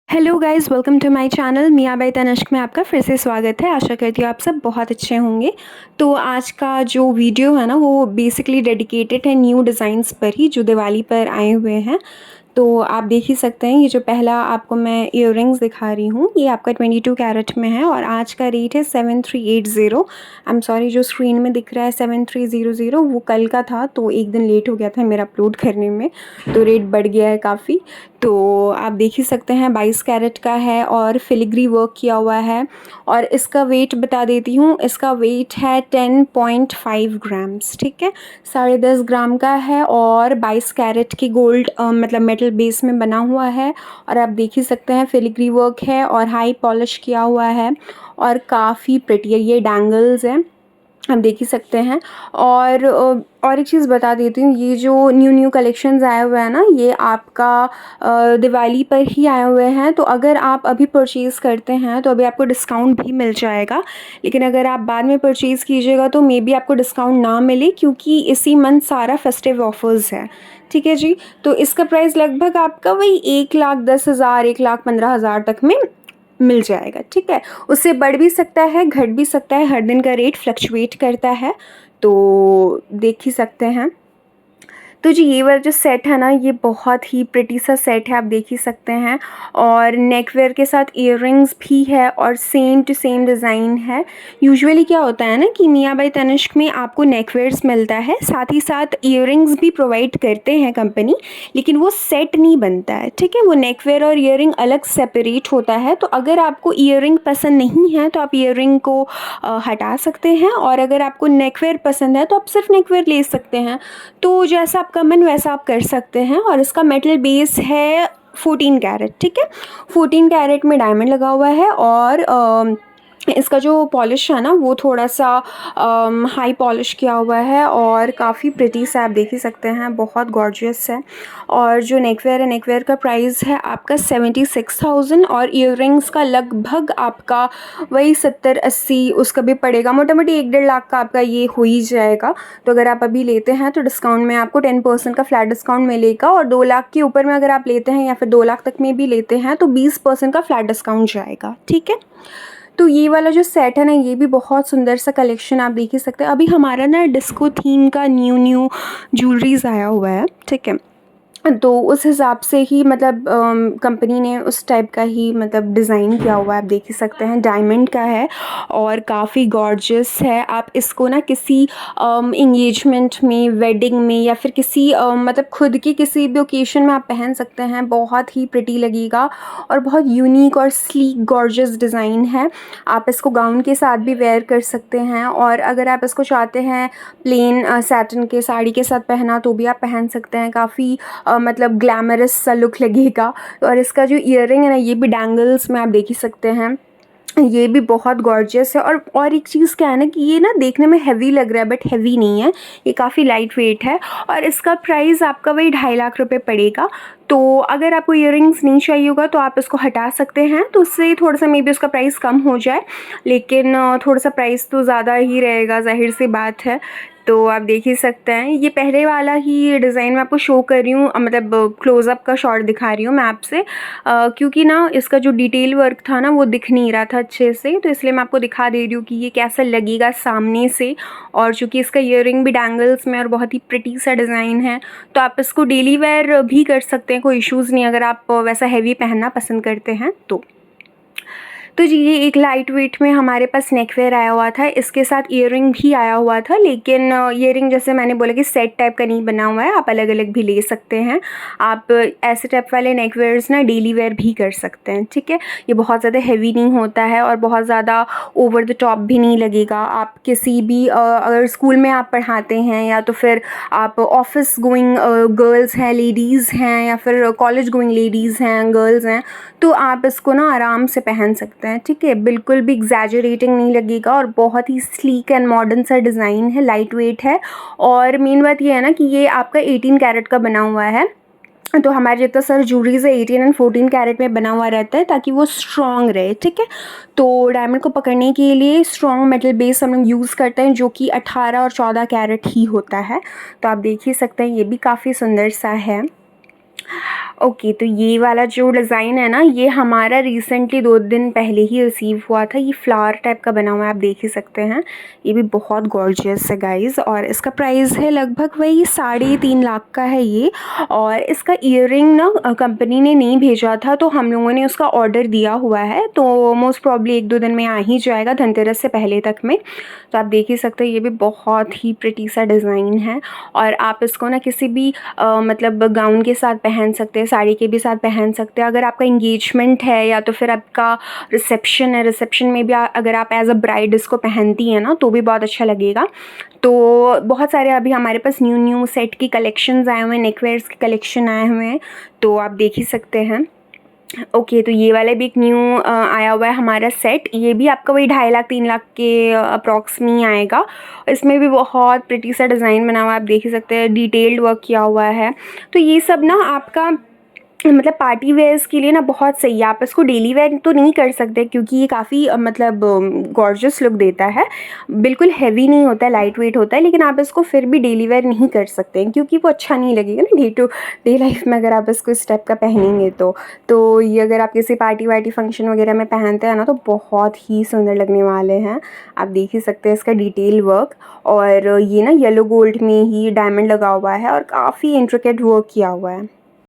Hello guys, welcome to my channel Mia by Tanishq में आपका फिर से स्वागत है। आशा करती हूँ आप सब बहुत अच्छे होंगे। तो आज का जो वीडियो है ना वो बेसिकली डेडिकेटेड है न्यू डिज़ाइंस पर ही जो दिवाली पर आए हुए हैं। तो आप देख ही सकते हैं, ये जो पहला आपको मैं इयररिंग्स दिखा रही हूँ ये आपका 22 कैरेट में है और आज का रेट है 7380। आई एम सॉरी, जो स्क्रीन में दिख रहा है 7300 वो कल का था, तो एक दिन लेट हो गया था मेरा अपलोड करने में, तो रेट बढ़ गया है काफ़ी। तो आप देख ही सकते हैं 22 कैरेट का है और फिलिग्री वर्क किया हुआ है। और इसका वेट बता देती हूँ, इसका वेट है 10.5 ग्राम्स, ठीक है, 10.5 ग्राम का है और 22 कैरेट की गोल्ड मतलब मेटल बेस में बना हुआ है। और आप देख ही सकते हैं फिलिग्री वर्क है और हाई पॉलिश किया हुआ है और काफ़ी प्रिटी है। ये डैंगल्स हैं, आप देख ही सकते हैं। और एक चीज़ बता देती हूँ, ये जो न्यू कलेक्शंस आए हुए हैं ना ये आपका दिवाली पर ही आए हुए हैं। तो अगर आप अभी परचेज़ करते हैं तो अभी आपको डिस्काउंट भी मिल जाएगा, लेकिन अगर आप बाद में परचेज़ कीजिएगा तो मे बी आपको डिस्काउंट ना मिले, क्योंकि इसी मंथ सारा फेस्टिव ऑफर्स है। ठीक है जी। तो इसका प्राइस लगभग आपका वही 1,10,000 1,15,000 तक में मिल जाएगा। ठीक है, उससे बढ़ भी सकता है, घट भी सकता है, हर दिन का रेट फ्लक्चुएट करता है, तो देख ही सकते हैं। तो जी ये वाला जो सेट है ना ये बहुत ही प्रिटी सा सेट है, आप देख ही सकते हैं। और नेक वेयर के साथ इयररिंग्स भी है और सेम टू सेम डिज़ाइन है। यूजुअली क्या होता है ना कि मिया बाय तनिष्क में आपको नेक वेयर्स मिलता है, साथ ही साथ इयररिंग्स भी प्रोवाइड करते हैं कंपनी, लेकिन वो सेट नहीं बनता है। ठीक है, वो नेक वेयर और इयररिंग अलग सेपरेट होता है। तो अगर आपको इयररिंग पसंद नहीं है तो आप इयररिंग को हटा सकते हैं, और अगर आपको नेक वेयर पसंद है तो आप सिर्फ नेक वेयर ले सकते हैं। तो जैसा आपका मन वैसा आप कर सकते हैं। और इसका मेटल बेस है 14 कैरेट, ठीक है, 14 कैरेट में डायमंड लगा हुआ है। और इसका जो पॉलिश है ना वो थोड़ा सा हाई पॉलिश किया हुआ है और काफ़ी प्रिटी सा आप देख ही सकते हैं, बहुत गॉर्जियस है। और जो नेकवेयर है, नेकवेयर का प्राइस है आपका 76,000 और इयररिंग्स का लगभग आपका वही 70-80 उसका भी पड़ेगा, मोटा मोटी 1-1.5 लाख का आपका ये हो ही जाएगा। तो अगर आप अभी लेते हैं तो डिस्काउंट में आपको 10% का फ्लैट डिस्काउंट मिलेगा, और 2 लाख के ऊपर में अगर आप लेते हैं या फिर 2 लाख तक में भी लेते हैं तो 20% का फ्लैट डिस्काउंट जाएगा। ठीक है, तो ये वाला जो सेट है ना ये भी बहुत सुंदर सा कलेक्शन आप देख ही सकते हैं। अभी हमारा ना डिस्को थीम का न्यू ज्वेलरीज आया हुआ है, ठीक है, तो उस हिसाब से ही मतलब कंपनी ने उस टाइप का ही मतलब डिज़ाइन किया हुआ है, आप देख ही सकते हैं। डायमंड का है और काफ़ी गॉर्जियस है। आप इसको ना किसी इंगेजमेंट में, वेडिंग में या फिर किसी मतलब खुद की किसी भी ओकेशन में आप पहन सकते हैं, बहुत ही प्रिटी लगेगा और बहुत यूनिक और स्लीक गॉर्जियस डिज़ाइन है। आप इसको गाउन के साथ भी वेयर कर सकते हैं, और अगर आप इसको चाहते हैं प्लेन सैटिन के साड़ी के साथ पहना तो भी आप पहन सकते हैं, काफ़ी मतलब ग्लैमरस सा लुक लगेगा। और इसका जो ईयररिंग है ना ये भी डैंगल्स में आप देख ही सकते हैं, ये भी बहुत गॉर्जियस है। और एक चीज़ क्या है ना कि ये ना देखने में हैवी लग रहा है बट हैवी नहीं है, ये काफ़ी लाइट वेट है। और इसका प्राइस आपका वही 2.5 लाख रुपए पड़ेगा। तो अगर आपको ईयररिंग्स नहीं चाहिए होगा तो आप इसको हटा सकते हैं, तो उससे थोड़ा सा मे बी उसका प्राइस कम हो जाए, लेकिन थोड़ा सा प्राइस तो ज़्यादा ही रहेगा, जाहिर सी बात है। तो आप देख ही सकते हैं, ये पहले वाला ही डिज़ाइन मैं आपको शो कर रही हूँ, मतलब क्लोज़अप का शॉट दिखा रही हूँ मैं आपसे, क्योंकि ना इसका जो डिटेल वर्क था ना वो दिख नहीं रहा था अच्छे से, तो इसलिए मैं आपको दिखा दे रही हूँ कि ये कैसा लगेगा सामने से। और चूँकि इसका ईयररिंग भी डैंगल्स में और बहुत ही प्रिटी सा डिज़ाइन है, तो आप इसको डेली वेयर भी कर सकते हैं, कोई इश्यूज़ नहीं अगर आप वैसा हैवी पहनना पसंद करते हैं तो जी ये एक लाइट वेट में हमारे पास नेकवेयर आया हुआ था, इसके साथ ईयररिंग भी आया हुआ था, लेकिन ईयररिंग जैसे मैंने बोला कि सेट टाइप का नहीं बना हुआ है, आप अलग अलग भी ले सकते हैं। आप ऐसे टाइप वाले नेकवेयर्स ना डेली वेयर भी कर सकते हैं। ठीक है, ये बहुत ज़्यादा हैवी नहीं होता है और बहुत ज़्यादा ओवर द टॉप भी नहीं लगेगा। आप किसी भी अगर स्कूल में आप पढ़ाते हैं या तो फिर आप ऑफिस गोइंग गर्ल्स हैं, लेडीज़ हैं, या फिर कॉलेज गोइंग लेडीज़ हैं, गर्ल्स हैं, तो आप इसको ना आराम से पहन सकते हैं। ठीक है, बिल्कुल भी एग्जैजरेटिंग नहीं लगेगा और बहुत ही स्लीक एंड मॉडर्न सा डिज़ाइन है, लाइट वेट है। और मेन बात ये है ना कि ये आपका 18 कैरेट का बना हुआ है, तो हमारे जितना सर ज्वेलरीज है 18 एंड 14 कैरेट में बना हुआ रहता है ताकि वो स्ट्रॉन्ग रहे। ठीक है, तो डायमंड को पकड़ने के लिए स्ट्रॉन्ग मेटल बेस हम लोग यूज़ करते हैं जो कि 18 और 14 कैरेट ही होता है। तो आप देख ही सकते हैं ये भी काफ़ी सुंदर सा है। ओके, तो ये वाला जो डिज़ाइन है ना, ये हमारा रिसेंटली 2 दिन पहले ही रिसीव हुआ था। ये फ्लावर टाइप का बना हुआ है, आप देख ही सकते हैं। ये भी बहुत गॉर्जियस है गाइज़, और इसका प्राइस है लगभग वही 3.5 लाख का है ये। और इसका ईयररिंग ना कंपनी ने नहीं भेजा था, तो हम लोगों ने उसका ऑर्डर दिया हुआ है, तो मोस्ट प्रॉब्ली 1-2 दिन में आ ही जाएगा, धनतेरस से पहले तक में। तो आप देख ही सकते हैं, ये भी बहुत ही प्रिटी सा डिज़ाइन है, और आप इसको ना किसी भी मतलब गाउन के साथ पहन सकते हैं, साड़ी के भी साथ पहन सकते हैं। अगर आपका इंगेजमेंट है या तो फिर आपका रिसेप्शन है, रिसेप्शन में भी अगर आप एज अ ब्राइड इसको पहनती हैं ना, तो भी बहुत अच्छा लगेगा। तो बहुत सारे अभी हमारे पास न्यू सेट की कलेक्शंस आए हुए हैं, नेकवेयर्स के कलेक्शन आए हुए हैं, तो आप देख ही सकते हैं। ओके, तो ये वाला भी एक न्यू आया हुआ है हमारा सेट। ये भी आपका वही 2.5 लाख 3 लाख के अप्रॉक्स में ही आएगा। इसमें भी बहुत प्रिटी सा डिज़ाइन बना हुआ है, आप देख ही सकते हैं, डिटेल्ड वर्क किया हुआ है। तो ये सब ना आपका मतलब पार्टी वेयर्स के लिए ना बहुत सही है। आप इसको डेली वेयर तो नहीं कर सकते, क्योंकि ये काफ़ी मतलब गॉर्जियस लुक देता है। बिल्कुल हैवी नहीं होता है, लाइट वेट होता है, लेकिन आप इसको फिर भी डेली वेयर नहीं कर सकते हैं, क्योंकि वो अच्छा नहीं लगेगा ना डे टू डे लाइफ में अगर आप इसको इस टाइप का पहनेंगे तो ये अगर आप किसी पार्टी वार्टी फंक्शन वगैरह में पहनते हैं ना, तो बहुत ही सुंदर लगने वाले हैं। आप देख ही सकते हैं इसका डिटेल वर्क, और ये ना येलो गोल्ड में ही डायमंड लगा हुआ है और काफ़ी इंट्रिकेट वर्क किया हुआ है।